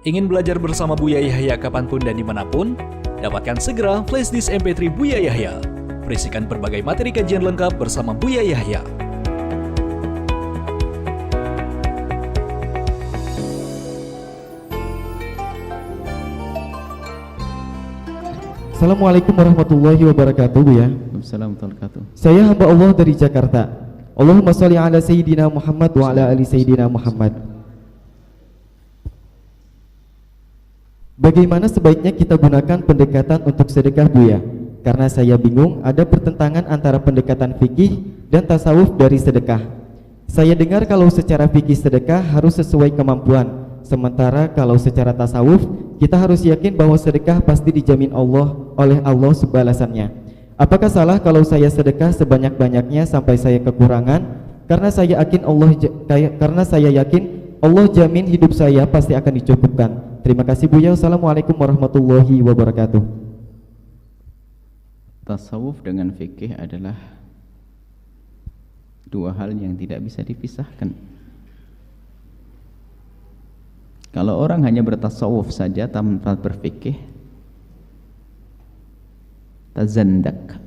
Ingin belajar bersama Buya Yahya kapanpun dan dimanapun? Dapatkan segera flashdisk MP3 Buya Yahya. Berisikan berbagai materi kajian lengkap bersama Buya Yahya. Assalamualaikum warahmatullahi wabarakatuh, Bu ya. Assalamualaikum warahmatullahi wabarakatuh. Saya hamba Allah dari Jakarta. Allahumma sholli ala Sayyidina Muhammad wa ala ali Sayyidina Muhammad. Bagaimana sebaiknya kita gunakan pendekatan untuk sedekah, Bu ya? Karena saya bingung ada pertentangan antara pendekatan fikih dan tasawuf dari sedekah. Saya dengar kalau secara fikih sedekah harus sesuai kemampuan. Sementara kalau secara tasawuf kita harus yakin bahwa sedekah pasti dijamin Allah oleh Allah sebalasannya. Apakah salah kalau saya sedekah sebanyak-banyaknya sampai saya kekurangan? Karena saya yakin Allah jamin hidup saya pasti akan dicukupkan. Terima kasih, Buya. Assalamualaikum warahmatullahi wabarakatuh. Tasawuf dengan fikih adalah dua hal yang tidak bisa dipisahkan. Kalau orang hanya bertasawuf saja tanpa berfikih, tazandak.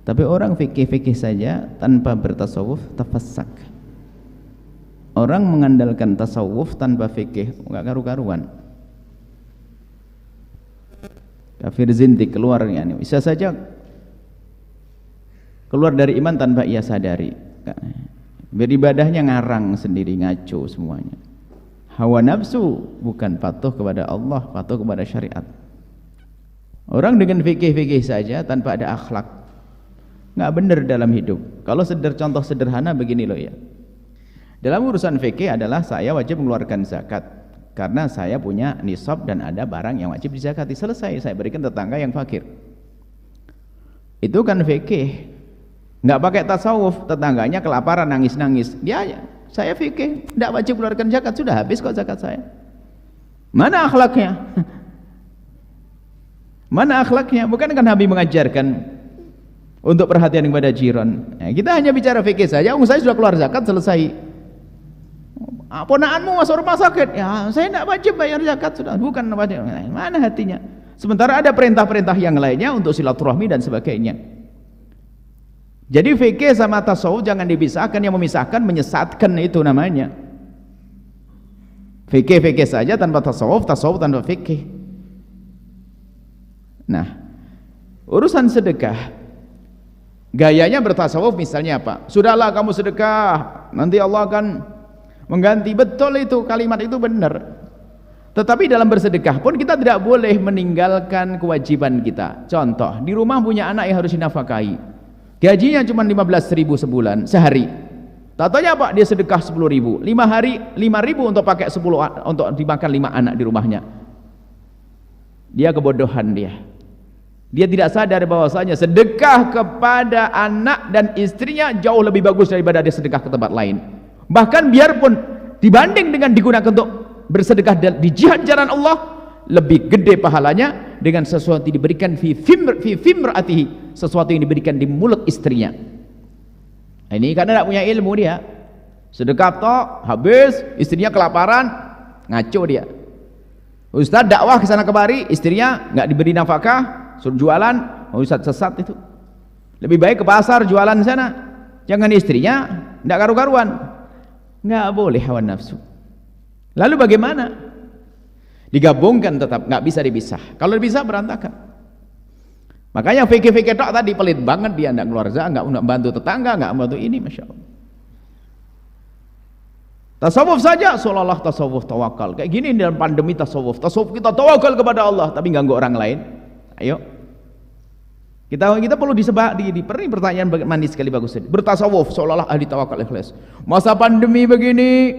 Tapi orang fikih-fikih saja tanpa bertasawuf, tafassak. Orang mengandalkan tasawuf tanpa fikih enggak karu-karuan. Kafir zindik keluar, yani bisa saja keluar dari iman tanpa ia sadari. Beribadahnya ngarang sendiri, ngaco semuanya. Hawa nafsu, bukan patuh kepada Allah, patuh kepada syariat. Orang dengan fikih-fikih saja tanpa ada akhlak, nggak benar dalam hidup. Kalau contoh sederhana begini loh ya. Dalam urusan fikih adalah saya wajib mengeluarkan zakat karena saya punya nisab dan ada barang yang wajib dizakati. Selesai, saya berikan tetangga yang fakir. Itu kan fikih. Nggak pakai tasawuf, tetangganya kelaparan nangis-nangis, dia saya fikih, nggak wajib keluarkan zakat, sudah habis kok zakat saya. Mana akhlaknya? Mana akhlaknya? Bukan kan Nabi mengajarkan untuk perhatian kepada jiran. Ya, kita hanya bicara fikih saja. Saya sudah keluar zakat, selesai. Ponakanmu masuk rumah sakit, ya saya nggak wajib bayar zakat, sudah. Bukan wajib. Mana hatinya? Sementara ada perintah-perintah yang lainnya untuk silaturahmi dan sebagainya. Jadi fikih sama tasawuf jangan dipisahkan, yang memisahkan menyesatkan, itu namanya. Fikih saja tanpa tasawuf, tasawuf tanpa fikih. Nah, urusan sedekah, gayanya bertasawuf misalnya apa? Sudahlah kamu sedekah, nanti Allah akan mengganti. Betul itu, kalimat itu benar. Tetapi dalam bersedekah pun kita tidak boleh meninggalkan kewajiban kita. Contoh, di rumah punya anak yang harus dinafkahi. Gajinya cuma 15.000 sebulan, sehari. Tatonya apa? Dia sedekah 10.000. 5 hari 5.000 untuk pakai 10, untuk dimakan 5 anak di rumahnya. Dia kebodohan dia. Dia tidak sadar bahwasanya sedekah kepada anak dan istrinya jauh lebih bagus daripada dia sedekah ke tempat lain. Bahkan biarpun dibanding dengan digunakan untuk bersedekah di jihad jalan Allah, lebih gede pahalanya dengan sesuatu yang diberikan fi fimra'atihi, sesuatu yang diberikan di mulut istrinya. Ini karena tidak punya ilmu dia. Sedekah tok habis, istrinya kelaparan, ngaco dia. Ustaz dakwah ke sana kemari, istrinya nggak diberi nafkah, suruh jualan, ustaz sesat itu. Lebih baik ke pasar jualan sana. Jangan istrinya nggak karu-karuan. Nggak boleh hawa nafsu. Lalu bagaimana? Digabungkan tetap, nggak bisa dipisah. Kalau bisa berantakan. Makanya fikih-fikih tok tadi pelit banget, dia nggak keluar zakat, nggak bantu tetangga, nggak bantu ini, masya Allah. Tasawuf saja seolah-olah tasawuf tawakal. Kayak gini dalam pandemi tasawuf kita tawakal kepada Allah tapi ganggu orang lain. Ayo. Kita perlu diberi pertanyaan manis sekali, bagus. Bertasawuf seolah-olah ahli tawakal ikhlas. Masa pandemi begini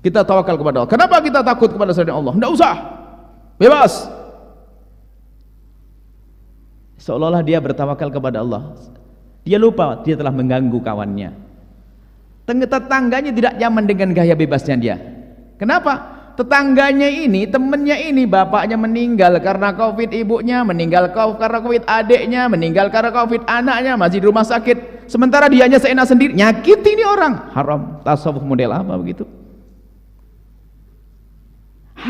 kita tawakal kepada Allah. Kenapa kita takut kepada selain Allah? Tidak usah, bebas. Seolah-olah dia bertawakal kepada Allah. Dia lupa dia telah mengganggu kawannya. Tetangganya tidak nyaman dengan gaya bebasnya dia. Kenapa? Tetangganya ini, temennya ini, bapaknya meninggal karena COVID, ibunya meninggal karena COVID, adiknya meninggal karena COVID, anaknya masih di rumah sakit. Sementara dianya seenak sendiri, nyakiti ini orang. Haram. Tasawuf model apa begitu?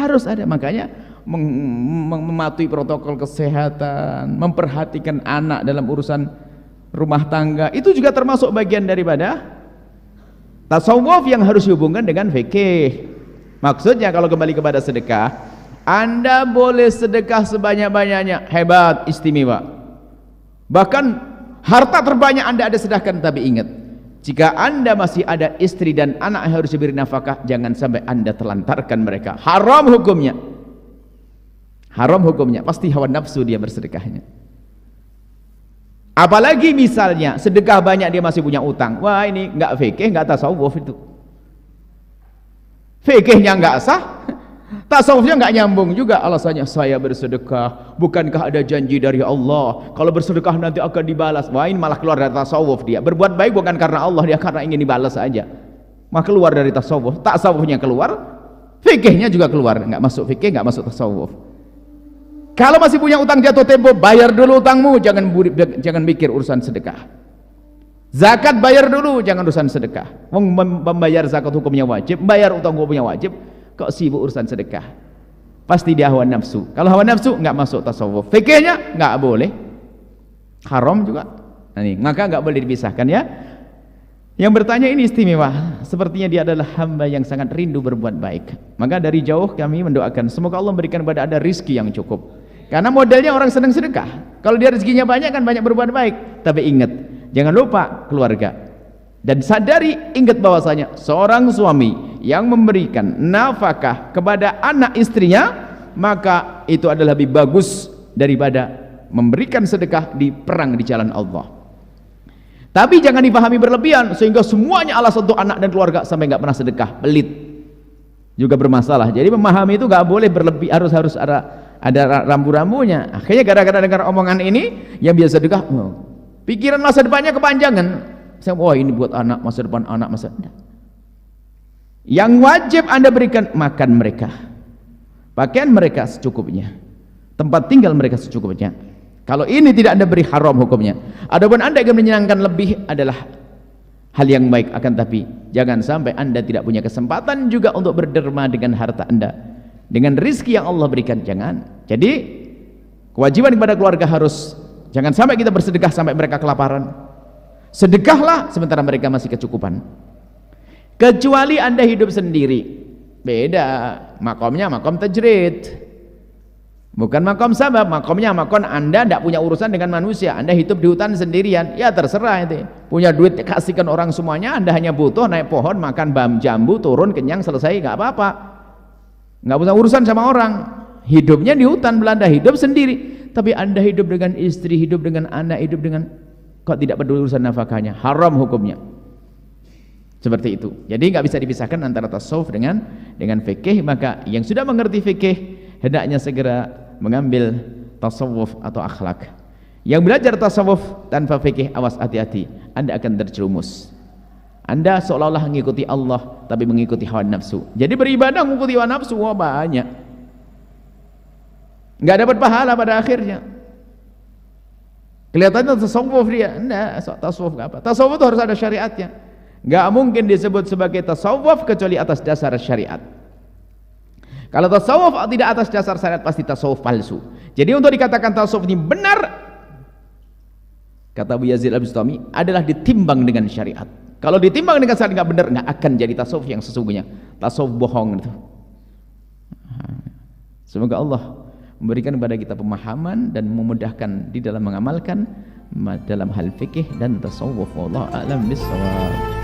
Harus ada, makanya mematuhi protokol kesehatan, memperhatikan anak dalam urusan rumah tangga, itu juga termasuk bagian daripada tasawuf yang harus dihubungkan dengan fikih. Maksudnya kalau kembali kepada sedekah, Anda boleh sedekah sebanyak-banyaknya, hebat, istimewa, bahkan harta terbanyak Anda ada sedekahkan, tapi ingat, jika Anda masih ada istri dan anak yang harus diberi nafkah, jangan sampai Anda telantarkan mereka. Haram hukumnya. Haram hukumnya, pasti hawa nafsu dia bersedekahnya. Apalagi misalnya sedekah banyak dia masih punya utang. Wah, ini enggak fikih, enggak tasawuf itu. Fikihnya enggak sah, tasawufnya enggak nyambung juga. Alasannya, saya bersedekah, bukankah ada janji dari Allah kalau bersedekah nanti akan dibalas. Wah, ini malah keluar dari tasawuf dia. Berbuat baik bukan karena Allah, dia karena ingin dibalas saja. Maka keluar dari tasawuf. Tasawufnya keluar, fikihnya juga keluar. Enggak masuk fikih, enggak masuk tasawuf. Kalau masih punya utang jatuh tempo, bayar dulu utangmu, jangan mikir urusan sedekah. Zakat bayar dulu, jangan urusan sedekah. Membayar zakat hukumnya wajib, bayar utang hukumnya wajib, kok sibuk urusan sedekah? Pasti dia hawa nafsu. Kalau hawa nafsu nggak masuk tasawuf. Fikihnya nggak boleh, haram juga. Nah, ini, maka nggak boleh dipisahkan ya. Yang bertanya ini istimewa, sepertinya dia adalah hamba yang sangat rindu berbuat baik. Maka dari jauh kami mendoakan semoga Allah memberikan kepada Anda rizki yang cukup. Karena modelnya orang senang sedekah. Kalau dia rezekinya banyak kan banyak berbuat baik. Tapi ingat, jangan lupa keluarga. Dan sadari, ingat bahwasanya seorang suami yang memberikan nafkah kepada anak istrinya, maka itu adalah lebih bagus daripada memberikan sedekah di perang di jalan Allah. Tapi jangan dipahami berlebihan sehingga semuanya alas untuk anak dan keluarga sampai nggak pernah sedekah, pelit juga bermasalah. Jadi memahami itu nggak boleh berlebih, harus ada rambu-rambunya. Akhirnya gara-gara dengar omongan ini yang biasa sedekah, pikiran masa depannya kepanjangan. Wah, ini buat anak, masa depan anak, masa depan. Yang wajib Anda berikan, makan mereka, pakaian mereka secukupnya, tempat tinggal mereka secukupnya. Kalau ini tidak Anda beri, haram hukumnya. Adapun Anda ingin menyenangkan lebih adalah hal yang baik, akan tapi jangan sampai Anda tidak punya kesempatan juga untuk berderma dengan harta Anda, dengan rizki yang Allah berikan. Jangan. Jadi kewajiban kepada keluarga harus, jangan sampai kita bersedekah sampai mereka kelaparan. Sedekahlah sementara mereka masih kecukupan. Kecuali Anda hidup sendiri, beda makomnya, makom tajrid, bukan makom sabab. Makomnya makom Anda tidak punya urusan dengan manusia, Anda hidup di hutan sendirian, ya terserah itu. Punya duit kasihkan orang semuanya, Anda hanya butuh naik pohon, makan jambu, turun kenyang, selesai, nggak apa-apa, nggak punya urusan sama orang. Hidupnya di hutan Belanda, hidup sendiri. Tapi Anda hidup dengan istri, hidup dengan anak, hidup dengan, kok tidak peduli urusan nafkahnya, haram hukumnya. Seperti itu. Jadi nggak bisa dipisahkan antara tasawuf dengan fikih. Maka yang sudah mengerti fikih hendaknya segera mengambil tasawuf atau akhlak. Yang belajar tasawuf tanpa fikih, awas, hati-hati, Anda akan terjerumus. Anda seolah-olah mengikuti Allah tapi mengikuti hawa nafsu. Jadi beribadah mengikuti hawa nafsu, wah banyak, nggak dapat pahala pada akhirnya. Kelihatannya tasawuf dia, enggak, tasawuf nggak apa. Tasawuf itu harus ada syariatnya. Nggak mungkin disebut sebagai tasawuf kecuali atas dasar syariat. Kalau tasawuf tidak atas dasar syariat, pasti tasawuf palsu. Jadi untuk dikatakan tasawuf ini benar, kata Abu Yazid Al-Bustami, adalah ditimbang dengan syariat. Kalau ditimbang dengan syariat nggak benar, nggak akan jadi tasawuf yang sesungguhnya. Tasawuf bohong itu. Semoga Allah memberikan kepada kita pemahaman dan memudahkan di dalam mengamalkan dalam hal fikih dan tasawuf. Wallahu a'lam bishawab.